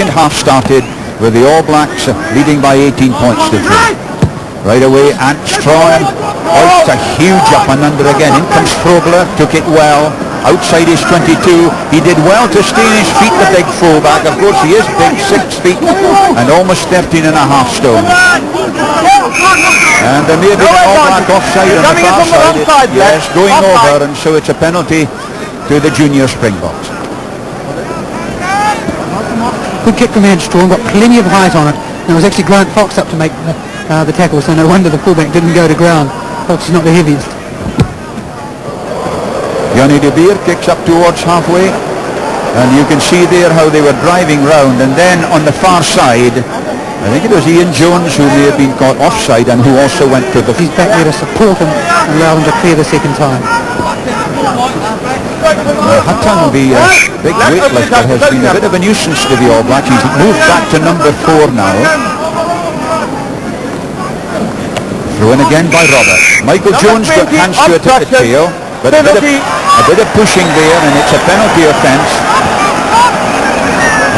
second half started with the All Blacks leading by 18 points to 3. Right away, Armstrong out a huge up and under again. In comes Frobler, took it well. Outside his 22. He did well to stay on his feet, the big fullback. Of course, he is big, 6 feet and almost 13 and a half stone. And there may be an All Black offside on the far side. Yes, going over, and so it's a penalty to the junior Springboks. Good kick from Armstrong, got plenty of height on it. And it was actually Grant Fox up to make the tackle, so no wonder the fullback didn't go to ground. Fox is not the heaviest. Johnny De Beer kicks up towards halfway, and you can see there how they were driving round, and then on the far side I think it was Ian Jones who may have been caught offside and who also went to the... He's back there to support him and allow him to clear the second time. Hutton, the big weightlifter, has been a bit of a nuisance to the All Blacks. He's moved back to number 4 now. Throw in again by Robert. Michael Jones got hands to it at the tail, but a bit of pushing there, and it's a penalty offence.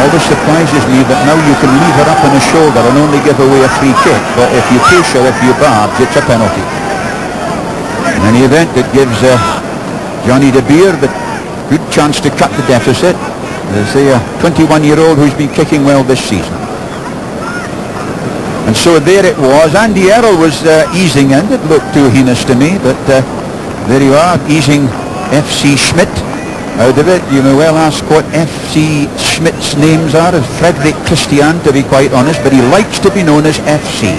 Always surprises me that now you can leave her up on the shoulder and only give away a free kick, but if you push her, if you barge, it's a penalty. In any event, it gives Johnny De Beer the good chance to cut the deficit. There's a 21-year-old who's been kicking well this season. And so there it was. Andy Errol was easing in. It looked too heinous to me, but there you are, easing FC Schmidt out of it. You may well ask what FC Schmidt's names are. Frederick Christian, to be quite honest, but he likes to be known as FC.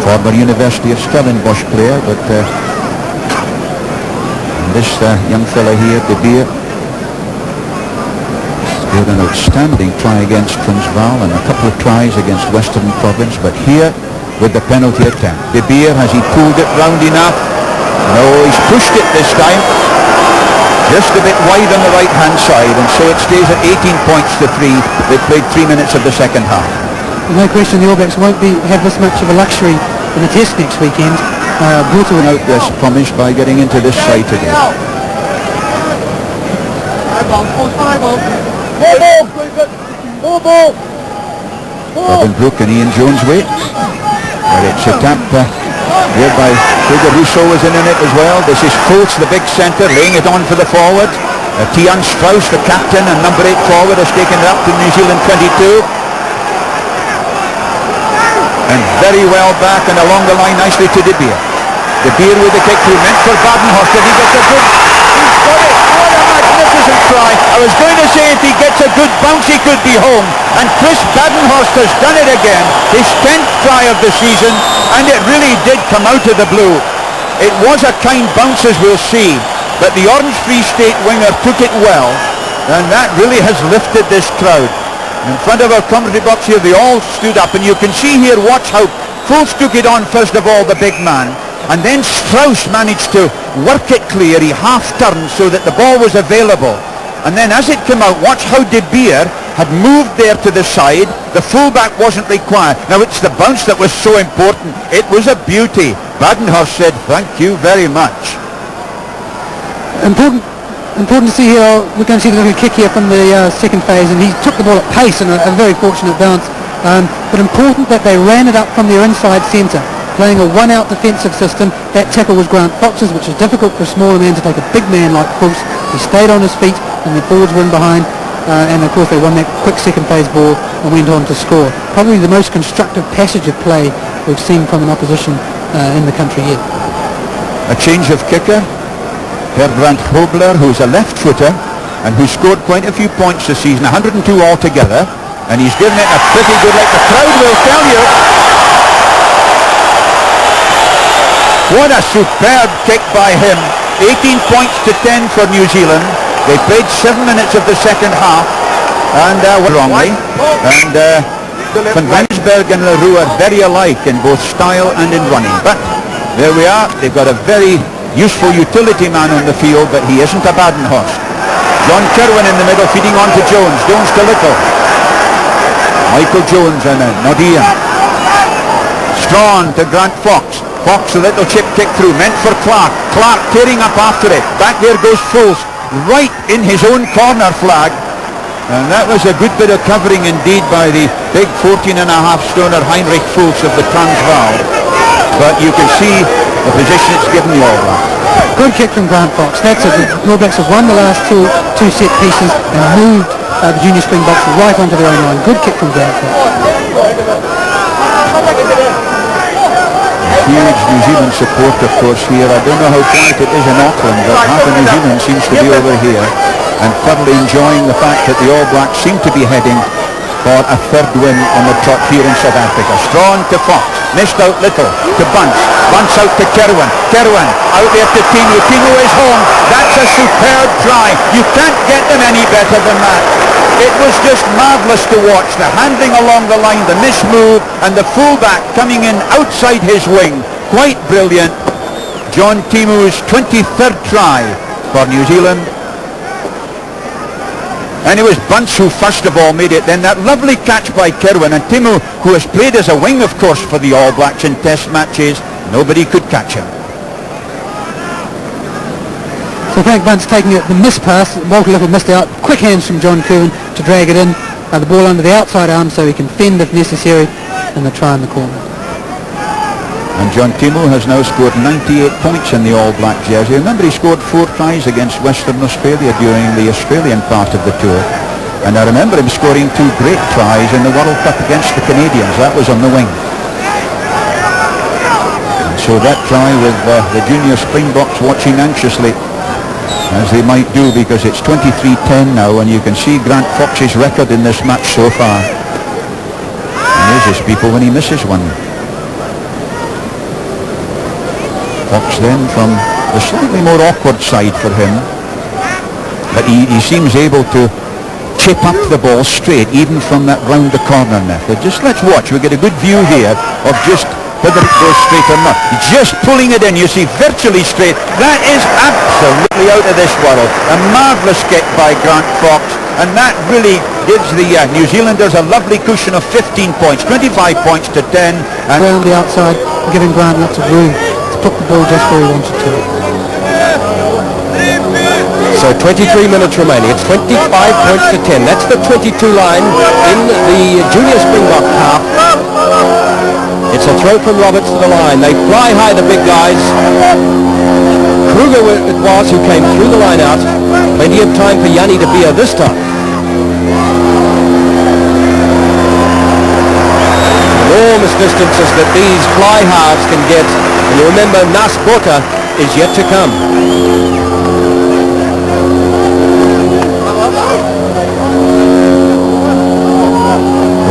Former University of Stellenbosch player, but this young fella here, De Beer, scored an outstanding try against Transvaal and a couple of tries against Western Province, but here with the penalty attempt. De Beer, has he pulled it round enough? No, he's pushed it this time. Just a bit wide on the right hand side, and so it stays at 18 points to 3. They played 3 minutes of the second half. No question the All Blacks won't have this much of a luxury in the test next weekend. Brutal out this promised by getting into this side today. Robin Brooke and Ian Jones wait. But it's a tap here by Hugo Russo was in it as well. This is Fultz, the big centre, laying it on for the forward. Tian Strauss, the captain and number 8 forward, has taken it up to New Zealand 22. And very well back and along the line nicely to De Beer. De Beer with the kick through, meant for Badenhorst. If he gets a good... He's got it! What a magnificent try. I was going to say if he gets a good bounce he could be home. And Chris Badenhorst has done it again. His 10th try of the season, and it really did come out of the blue. It was a kind bounce, as we'll see, but the Orange Free State winger took it well, and that really has lifted this crowd. In front of our commentary box here, they all stood up, and you can see here, watch how Fultz took it on first of all, the big man, and then Strauss managed to work it clear. He half-turned so that the ball was available, and then as it came out, watch how De Beer had moved there to the side. The fullback wasn't required. Now it's the bounce that was so important. It was a beauty. Badenhorst said thank you very much. Important to see here. We're going to see the little kick here from the second phase, and he took the ball at pace and a very fortunate bounce, but important that they ran it up from their inside centre, playing a one-out defensive system. That tackle was Grant Fox's, which is difficult for a smaller man to take a big man like Fultz. He stayed on his feet and the forwards were in behind, and of course they won that quick second phase ball and went on to score. Probably the most constructive passage of play we've seen from an opposition in the country yet. A change of kicker. Herbrand Hobler, who's a left footer and who scored quite a few points this season, 102 altogether, and he's given it a pretty good lick. The crowd will tell you. What a superb kick by him. 18 points to 10 for New Zealand. They played 7 minutes of the second half, and wrongly, and Van Rensburg and LaRue are very alike in both style and in running, but there we are. They've got a very useful utility man on the field, but he isn't a Badenhorst. John Kerwin in the middle, feeding on to Jones. Jones to Little. Michael Jones and Nodian. Strawn to Grant Fox. Fox, a little chip kick through, meant for Clark. Clark tearing up after it. Back there goes Fultz, right in his own corner flag. And that was a good bit of covering indeed by the big 14.5-stoner Heinrich Fultz of the Transvaal. But you can see the position it's given the All Blacks. Good kick from Grant Fox. That's it. The All Blacks have won the last two set pieces and moved the junior Springboks right onto their own line. Good kick from Grant Fox. Huge New Zealand support, of course, here. I don't know how quiet it is in Auckland, but half of New Zealand seems to be over here and thoroughly enjoying the fact that the All Blacks seem to be heading for a third win on the trot here in South Africa. Strawn to Fox, missed out little to Bunce, Bunce out to Kerwin, Kerwin out there to Tino, Tino is home. That's a superb try. You can't get them any better than that. It was just marvellous to watch, the handling along the line, the mismove, and the fullback coming in outside his wing. Quite brilliant. John Timu's 23rd try for New Zealand. And it was Bunce who first of all made it, then that lovely catch by Kerwin, and Timu, who has played as a wing of course for the All Blacks in test matches, nobody could catch him. So Frank Bunce taking it, the miss pass, Walter Little missed out, quick hands from John Kerwin to drag it in, the ball under the outside arm so he can fend if necessary, and the try in the corner. And John Timu has now scored 98 points in the All Black jersey. Remember, he scored 4 tries against Western Australia during the Australian part of the tour. And I remember him scoring 2 great tries in the World Cup against the Canadians. That was on the wing. And so that try with the junior Springboks watching anxiously, as they might do, because it's 23-10 now, and you can see Grant Fox's record in this match so far. Amazes people when he misses one. Fox then from the slightly more awkward side for him, but he seems able to chip up the ball straight even from that round the corner method. Just let's watch, we get a good view here of just whether it goes straight or not. Just pulling it in, you see, virtually straight. That is absolutely out of this world. A marvellous kick by Grant Fox, and that really gives the New Zealanders a lovely cushion of 15 points, 25 points to 10. And around the outside, giving Grant lots of room to put the ball just where he wanted to. So 23 minutes remaining. It's 25 points to 10. That's the 22 line in the junior Springbok half. It's a throw from Roberts to the line. They fly high, the big guys. Kruger it was who came through the line out. Plenty of time for Yanni de Beer this time. Enormous distances that these fly halves can get. And you remember, Nas Botha is yet to come.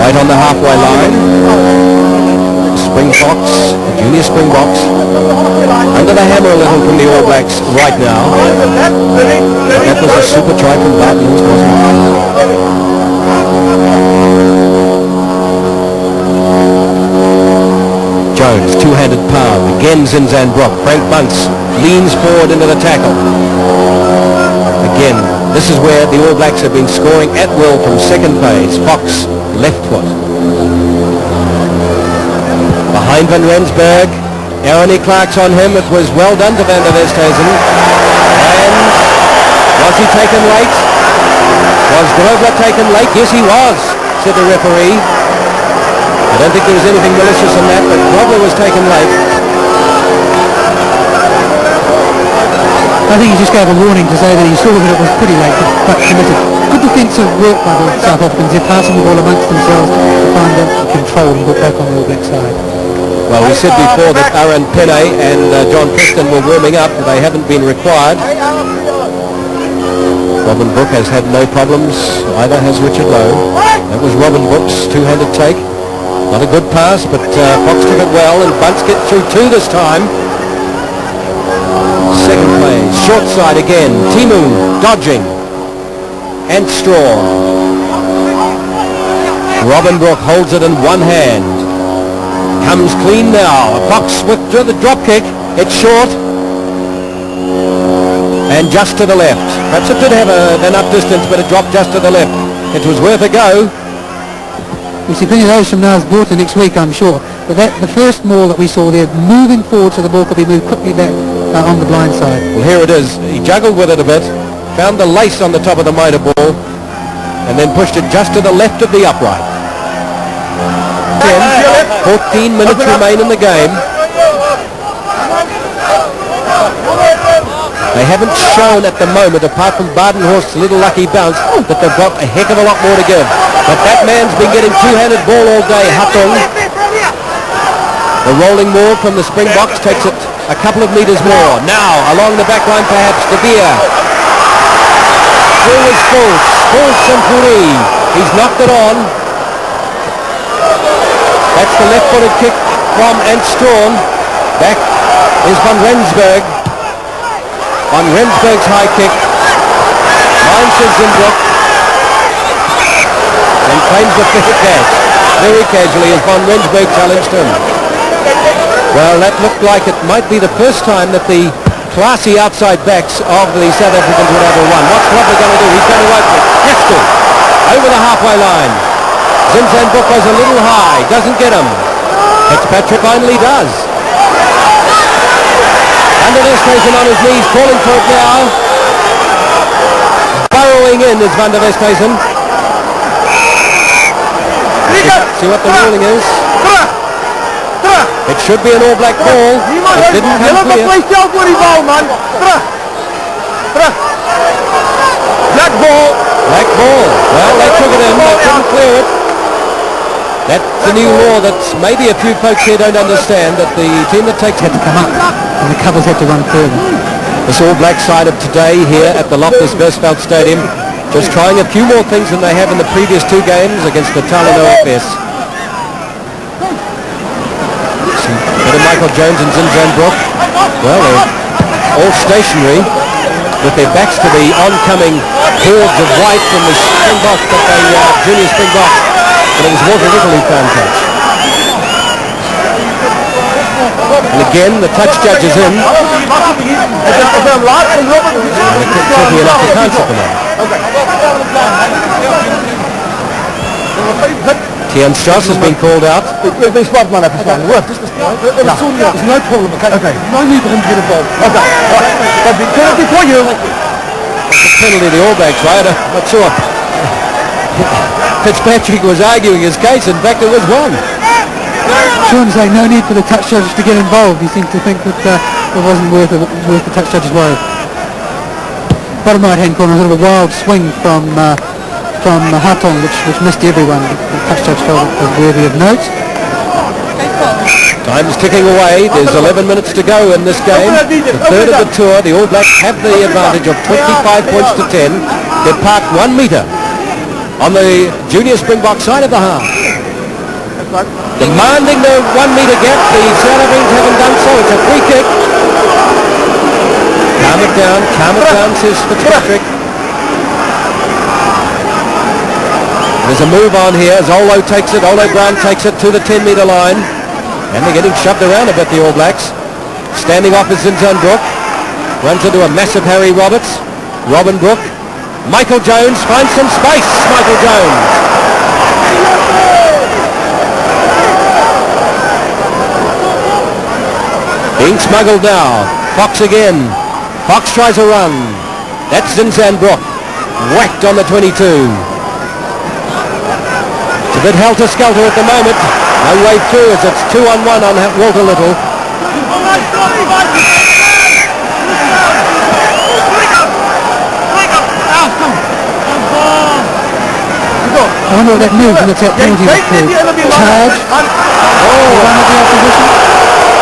Right on the halfway line. Springboks, the junior Springboks, under the hammer a little from the All Blacks right now. That was a super try from Barton, wasn't it? Jones, two-handed power, again Zinzanbroek. Frank Bunce leans forward into the tackle. Again, this is where the All Blacks have been scoring at will from second phase. Fox, left foot. Behind Van Rensburg, Aaron Clark's on him. It was well done to Van der Westhuizen. And was he taken late? Was Grosvenor taken late? Yes, he was, said the referee. I don't think there was anything malicious in that, but Grosvenor was taken late. I think he just gave a warning to say that he saw that it was pretty late, but committed. Good defensive work by the South Africans. They're passing the ball amongst themselves to find out control and put back on the All Black side. Well, we said before that Aaron Penne and John Preston were warming up. They haven't been required. Robin Brook has had no problems. Either has Richard Lowe. That was Robin Brook's two-handed take. Not a good pass, but Fox took it well, and Bunce gets through two this time. Second play, short side again. Timu dodging. And Straw. Robin Brook holds it in one hand. Comes clean now. Fox with the drop kick. It's short. And just to the left. Perhaps it did have enough distance, but it dropped just to the left. It was worth a go. We'll see plenty of those from Nas Botha next week, I'm sure. But the first maul that we saw there, moving forward so the ball could be moved quickly back on the blind side. Well, here it is. He juggled with it a bit. Found the lace on the top of the motor ball. and then pushed it just to the left of the upright. 14 minutes remain in the game. They haven't shown at the moment, apart from Badenhorst's little lucky bounce, that they've got a heck of a lot more to give. But that man's been getting two-handed ball all day, Hatton. The rolling move from the Springboks takes it a couple of metres more. Now, along the back line perhaps, De Beer. Through is Fultz and Puri. He's knocked it on. That's the left-footed kick from Antstrawn. Back is Van Rensburg. On Rensburg's high kick. Finds Zinbrook. And claims the fifth catch. Very casually as Van Rensburg challenged him. Well, that looked like it might be the first time that the classy outside backs of the South Africans would have a run. What's Robert going to do? He's going to open it. Has to. Over the halfway line. Zinbrook goes a little high. Doesn't get him. Fitzpatrick finally does. Van der Westhuizen on his knees, calling for it now. Burrowing in is Van der Westhuizen. See what the ruling is. It should be an All Black ball. It didn't come clear. Black ball. Black ball. Well, they took it in. They couldn't clear it. That's a new law that maybe a few folks here don't understand, that the team that takes Had to come up, and the covers had to run further. this All Black side of today here at the Loftus Versfeld Stadium, just trying a few more things than they have in the previous two games against the Talano FS. Michael Jones and Zinbrook, well, they're all stationary with their backs to the oncoming hordes of white from the Springboks, but they junior Springboks. But it was Walter Little who found touch. And again, the touch judge is in. Tricky enough to cancel for now. Tian Strauss has been called out. There's no problem, okay? No need for him to get involved. Okay. But before you... It's a penalty the All Blacks, right? I'm not sure. Fitzpatrick was arguing his case. In fact, it was one. Sean saying no need for the touch judges to get involved. He seemed to think that it wasn't worth the touch judges' worry. Bottom right-hand corner, a sort of a wild swing from Hatton, which missed everyone. The touch judge felt it was worthy of note. Time's ticking away. There's 11 minutes to go in this game. The third of the tour. The All Blacks have the advantage of 25 points to 10. They're parked 1 metre on the junior Springbok side of the half. Demanding the 1 metre gap. The South Africans haven't done so. It's a free kick. Calm it down, says Fitzpatrick. There's a move on here as Olo takes it. Olo Brown takes it to the 10 metre line. And they're getting shoved around a bit, the All Blacks. Standing off is Zinbrook. Runs into a massive Harry Roberts. Robin Brook. Michael Jones finds some space. Michael Jones. Being smuggled now. Fox again. Fox tries a run. That's Zinbrook. Whacked on the 22. It's a bit helter-skelter at the moment. No way through as it's 2-on-1 on Walter Little. I wonder what that move when it's that penalty was called. Charge? Run at the opposition?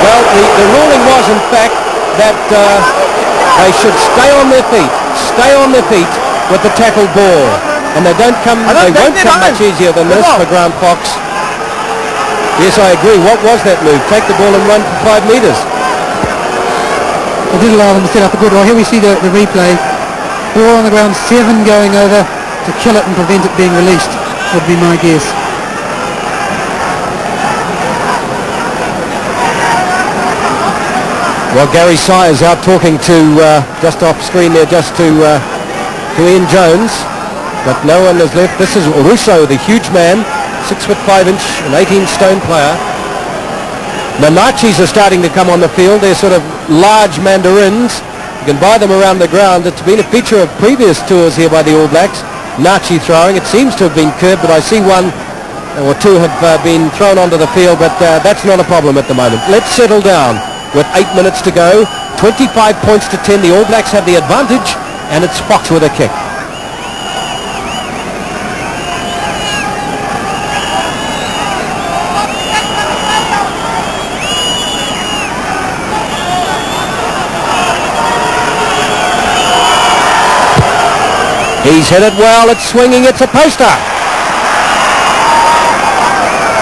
Well, the ruling was in fact that they should stay on their feet with the tackled ball. And they won't come much easier than this for Grant Fox. Yes, I agree. What was that move? Take the ball and run for 5 metres. It did allow them to set up a good one. Here we see the replay. Ball on the ground, 7 going over to kill it and prevent it being released, would be my guess. Well, Gary Sires out talking to, just off screen there, just to Ian Jones. But no one has left. This is Russo, the huge man, 6'5" an 18-stone player. Manachis are starting to come on the field. They're sort of large mandarins. You can buy them around the ground. It's been a feature of previous tours here by the All Blacks. Nachi throwing. It seems to have been curbed, but I see one or two have been thrown onto the field, but that's not a problem at the moment. Let's settle down with 8 minutes to go. 25 points to 10. The All Blacks have the advantage, and it's Boks with a kick. He's hit it well. It's swinging. It's a poster.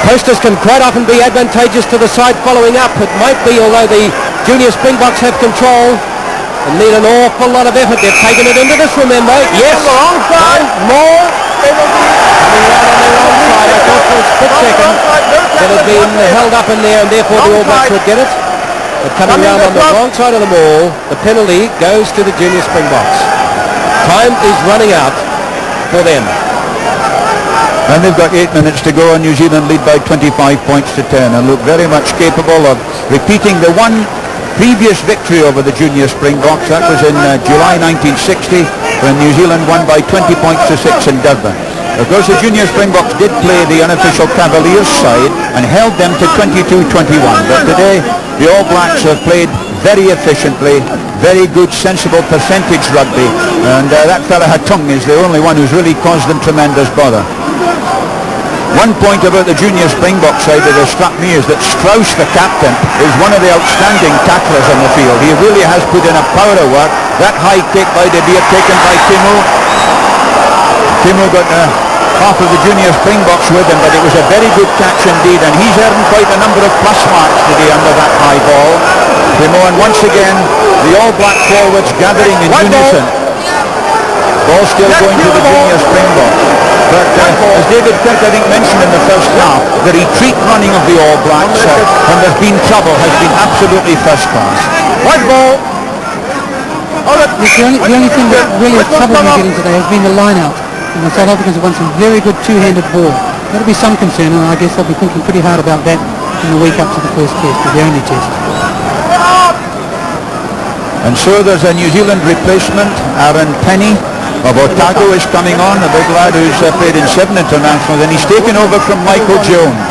Posters can quite often be advantageous to the side following up. It might be, although the junior Springboks have control and need an awful lot of effort. They've taken it into this, remember. Yes. On the wrong side. More. Coming out on the wrong side. I thought for a split second that had been held up in there and therefore the All Blacks would get it. But coming around on the wrong side of the ball, the penalty goes to the junior Springboks. Time is running out for them. And they've got 8 minutes to go, and New Zealand lead by 25 points to 10 and look very much capable of repeating the one previous victory over the junior Springboks. That was in July 1960 when New Zealand won by 20 points to 6 in Durban. Of course, the junior Springboks did play the unofficial Cavaliers side and held them to 22-21. But today, the All Blacks have played very efficiently, very good, sensible percentage rugby, and that fella Hatung is the only one who's really caused them tremendous bother. One point about the junior Springbok side that has struck me is that Strauss, the captain, is one of the outstanding tacklers on the field. He really has put in a power of work. That high kick by De Beer taken by Timo. Timo got half of the junior Springboks with him, but it was a very good catch indeed, and he's earned quite a number of plus marks today under that high ball. Timo, and once again, the All Black forwards gathering in unison. Ball still going to the junior Springboks. But as David Kirk, I think, mentioned in the first half, the retreat running of the All Blacks when there's been trouble has been absolutely first class. White ball. The only thing that really has troubled me getting today has been the line out. And the South Africans have won some very good two-handed ball. That'll be some concern, and I guess they'll be thinking pretty hard about that in the week up to the first test, or the only test. And so there's a New Zealand replacement. Aaron Penny of Otago is coming on, a big lad who's played in 7 internationals, and he's taken over from Michael Jones.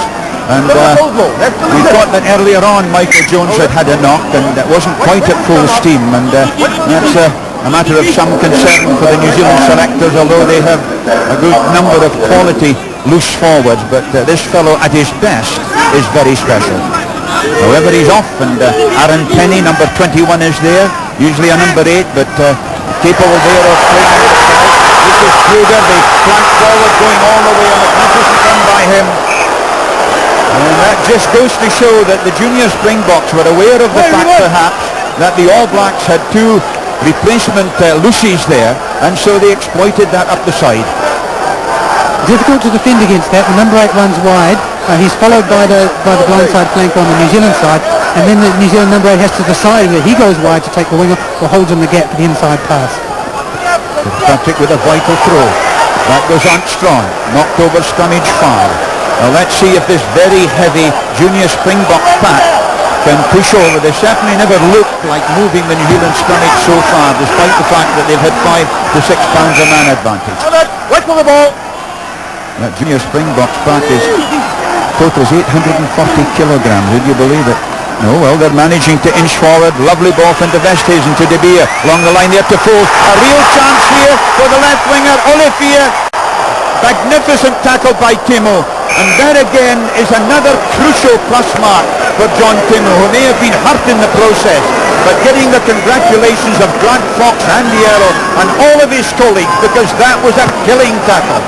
And we thought that earlier on Michael Jones had a knock and that wasn't quite at full steam, and that's a matter of some concern for the New Zealand selectors, although they have a good number of quality loose forwards, but this fellow at his best is very special. However, he's off, and Aaron Penny, number 21, is there, usually a number 8, but capable there of playing on the side. This is Kruger, the flank forward going all the way, a magnificent run by him. And that just goes to show that the junior Springboks were aware of the fact perhaps that the All Blacks had 2 replacement loosies there, and so they exploited that up the side. Difficult to defend against that. The number 8 runs wide. He's followed by the blindside flank on the New Zealand side, and then the New Zealand number 8 has to decide whether he goes wide to take the winger or holds in the gap for the inside pass. Patrick with a vital throw. That goes Armstrong, knocked over Stonage far. Now let's see if this very heavy junior Springbok pack can push over. They certainly never looked like moving the New Zealand Stonage so far, despite the fact that they've had 5 to 6 pounds a man advantage. Wait for the ball. That junior Springboks pack is totals 840 kilograms. Would you believe it? No, well, they're managing to inch forward. Lovely ball from De Westhuizen to De Beer. Along the line there to Foles. A real chance here for the left winger, Olivier. Magnificent tackle by Timo. And that again is another crucial plus mark for John Timo, who may have been hurt in the process, but getting the congratulations of Grant Fox, Andy Errol, and all of his colleagues, because that was a killing tackle.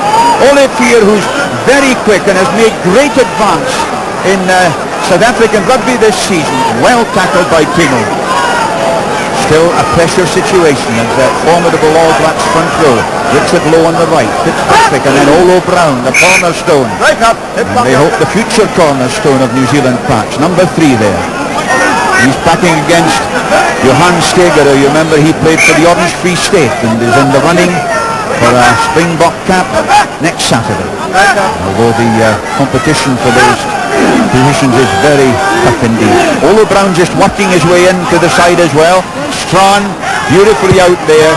Olivier, who's very quick and has made great advance in South African rugby this season, well tackled by Timo. Still a pressure situation as that formidable All Blacks front row. Richard Lowe on the right, Fitzpatrick, and then Olo Brown, the cornerstone. And they hope the future cornerstone of New Zealand packs, number 3 there. He's packing against Johan Steger. You remember he played for the Orange Free State and is in the running for a Springbok cap next Saturday. Although the competition for those positions is very tough indeed. Olo Brown just working his way into the side as well. Strawn beautifully out there,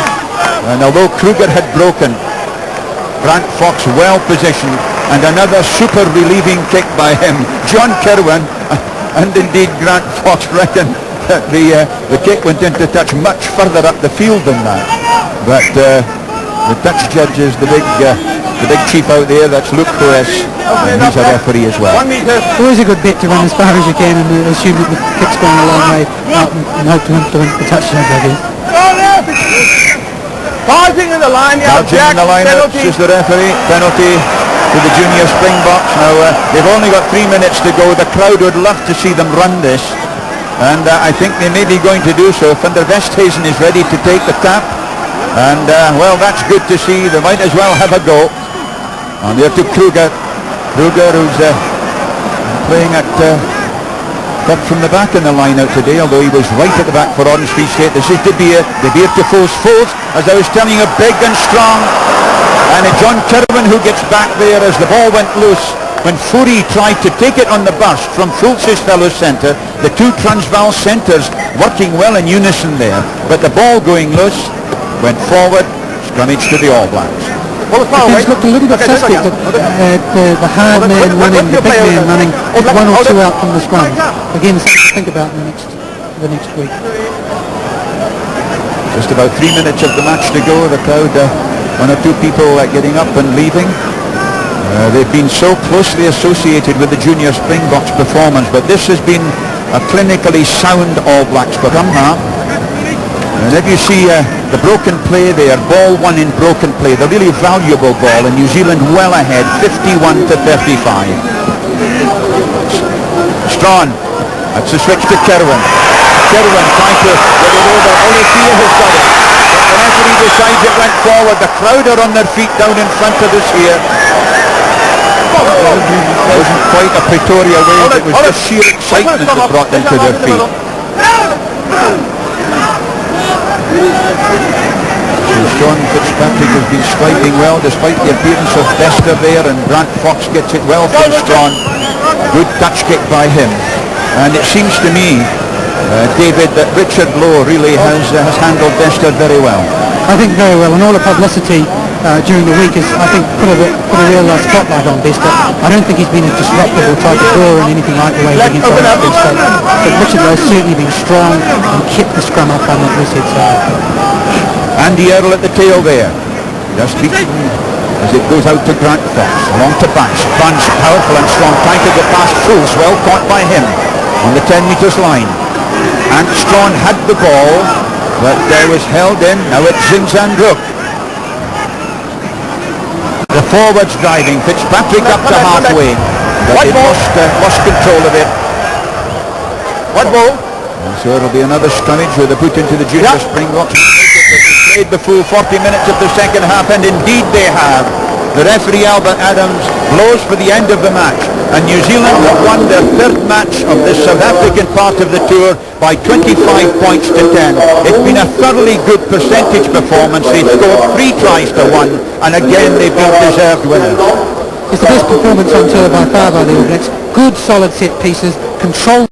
and although Kruger had broken, Grant Fox well positioned, and another super relieving kick by him. John Kirwan and indeed Grant Fox reckon that the kick went into touch much further up the field than that. But the touch judge is the big chief out there. That's Luke Perez, and he's a referee as well. 1 metre. Always a good bet to run as far as you can and assume that the kick's going a long way out and hope to win the touchdown, I guess. Charging in the line, Charging in the line-out, says the referee. Penalty to the junior Springboks. Now they've only got 3 minutes to go. The crowd would love to see them run this, and I think they may be going to do so. Van der Westhuizen is ready to take the tap, and well, that's good to see. They might as well have a go. And there to Kruger, who's playing at cut from the back in the line-out today, although he was right at the back for Orange Free State. This is De Beer to Foles, as I was telling you, big and strong, and John Kirwan who gets back there as the ball went loose when Fourie tried to take it on the burst from Fultz's fellow centre. The two Transvaal centres working well in unison there, but the ball going loose went forward, scrummage to the All Blacks. Things looked a little bit suspect at the hard man running, the big man running, one or two out from the scrum. Again, something to think about in the next week. Just about 3 minutes of the match to go. The crowd, one or two people getting up and leaving. They've been so closely associated with the junior Springboks performance, but this has been a clinically sound All Blacks performance. And if you see the broken play there, ball won in broken play, the really valuable ball, and New Zealand well ahead, 51 to 35. Strawn, that's the switch to Kirwan. Kirwan trying to get it over. Olifia has got it. But the referee decides it went forward. The crowd are on their feet down in front of us here. It wasn't quite a Pretoria wave, it was just sheer excitement that brought them to their feet. So Sean Fitzpatrick has been striking well despite the appearance of Bester there, and Grant Fox gets it well from Strawn. Good touch kick by him, and it seems to me, David, that Richard Lowe really has handled Bester very well. I think very well, and all the publicity during the week has, I think, put a real spotlight on Bester. I don't think he's been a disruptive or tried to draw or anything like the way against Orange Free State. But Richard Lowe's certainly been strong and kept the scrum up on the Westhead side. Andy Earl at the tail there. Just beaten as it goes out to Grant Fox. Along to Bunch. Bunch powerful and strong, trying to get past Fools. Well caught by him on the 10 metres line. And Strawn had the ball, but there was held in. Now it's Zinzandruk. The forwards driving. Fitzpatrick up to halfway. But they lost control of it. What ball? And so it'll be another scrummage where they put into the junior Springboks. They've played the full 40 minutes of the second half, and indeed they have. The referee Albert Adams blows for the end of the match, and New Zealand have won their third match of the South African part of the tour by 25 points to 10. It's been a thoroughly good percentage performance. They've scored 3 tries to 1, and again they've been deserved winners. It's the best performance on tour by far by the All Blacks. Good solid set pieces, control